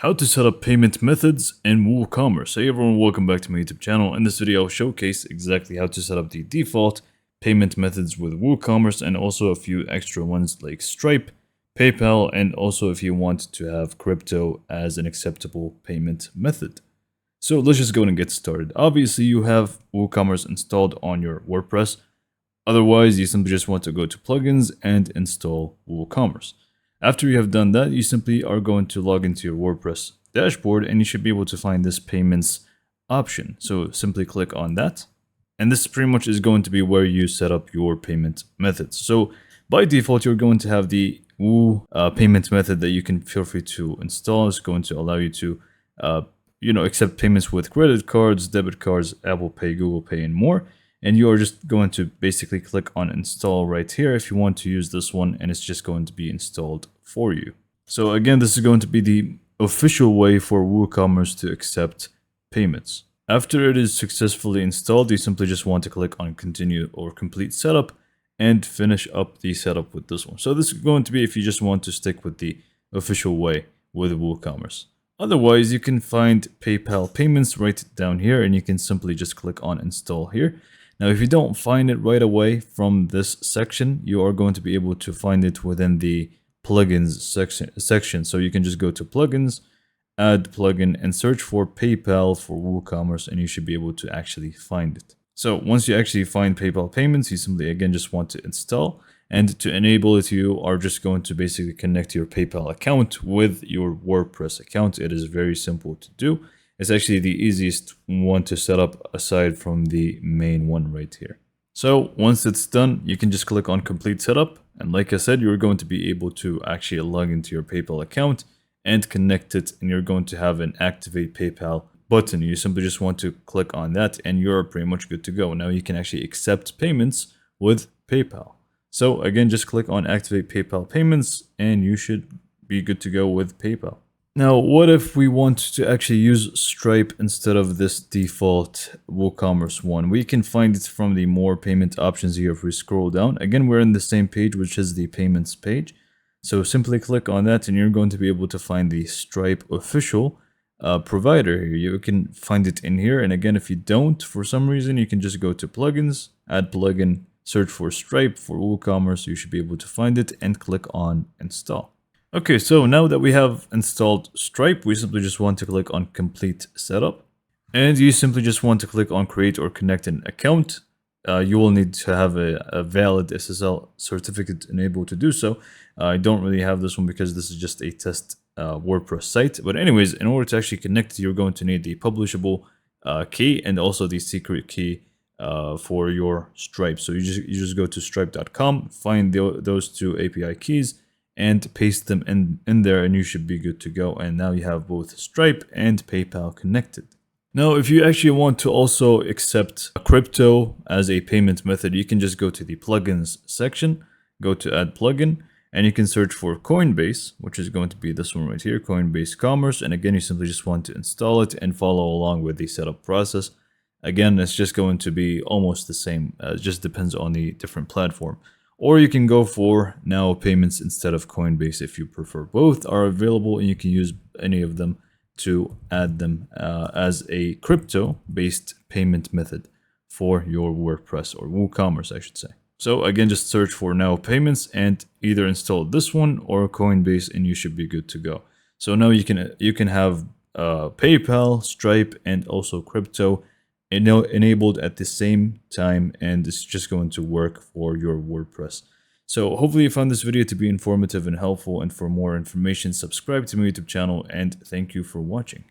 How to set up payment methods in WooCommerce. Hey everyone, welcome back to my YouTube channel. In this video, I'll showcase exactly how to set up the default payment methods with WooCommerce and also a few extra ones like Stripe, PayPal, and also if you want to have crypto as an acceptable payment method. So let's just go and get started. Obviously, you have WooCommerce installed on your WordPress. Otherwise, you simply just want to go to plugins and install WooCommerce. After you have done that, you simply are going to log into your WordPress dashboard and you should be able to find this payments option. So simply click on that. And this pretty much is going to be where you set up your payment methods. So by default, you're going to have the Woo payment method that you can feel free to install. It's going to allow you to accept payments with credit cards, debit cards, Apple Pay, Google Pay, and more. And you are just going to basically click on install right here if you want to use this one, and it's just going to be installed for you. So again, this is going to be the official way for WooCommerce to accept payments. After it is successfully installed, you simply just want to click on continue or complete setup and finish up the setup with this one. So this is going to be if you just want to stick with the official way with WooCommerce. Otherwise, you can find PayPal payments right down here and you can simply just click on install here. Now, if you don't find it right away from this section, you are going to be able to find it within the plugins section. So you can just go to plugins, add plugin, and search for PayPal for WooCommerce, and you should be able to actually find it. So once you actually find PayPal payments, you simply again just want to install. And to enable it, you are just going to basically connect your PayPal account with your WordPress account. It is very simple to do. It's actually the easiest one to set up aside from the main one right here. So once it's done, you can just click on complete setup. And like I said, you're going to be able to actually log into your PayPal account and connect it. And you're going to have an activate PayPal button. You simply just want to click on that and you're pretty much good to go. Now you can actually accept payments with PayPal. So again, just click on activate PayPal payments and you should be good to go with PayPal. Now, what if we want to actually use Stripe instead of this default WooCommerce one? We can find it from the more payment options here if we scroll down. Again, we're in the same page, which is the payments page. So simply click on that and you're going to be able to find the Stripe official provider here. You can find it in here. And again, if you don't, for some reason, you can just go to plugins, add plugin, search for Stripe for WooCommerce. You should be able to find it and click on install. Okay, so now that we have installed Stripe, we simply just want to click on complete setup. And you simply just want to click on create or connect an account. You will need to have a valid SSL certificate enabled to do so. I don't really have this one because this is just a test WordPress site. But anyways, in order to actually connect, you're going to need the publishable key and also the secret key for your Stripe. So you just go to stripe.com, find those two API keys, and paste them in there and you should be good to go. And now you have both Stripe and PayPal connected. Now, if you actually want to also accept crypto as a payment method, you can just go to the plugins section, go to add plugin, and you can search for Coinbase, which is going to be this one right here, Coinbase Commerce. And again, you simply just want to install it and follow along with the setup process. Again, it's just going to be almost the same. It just depends on the different platform. Or you can go for Now Payments instead of Coinbase if you prefer. Both are available and you can use any of them to add them as a crypto-based payment method for your WordPress or WooCommerce, I should say. So again, just search for Now Payments and either install this one or Coinbase and you should be good to go. So now you can have PayPal, Stripe, and also crypto enabled at the same time, and it's just going to work for your WordPress. So hopefully you found this video to be informative and helpful, and for more information, subscribe to my YouTube channel, and thank you for watching.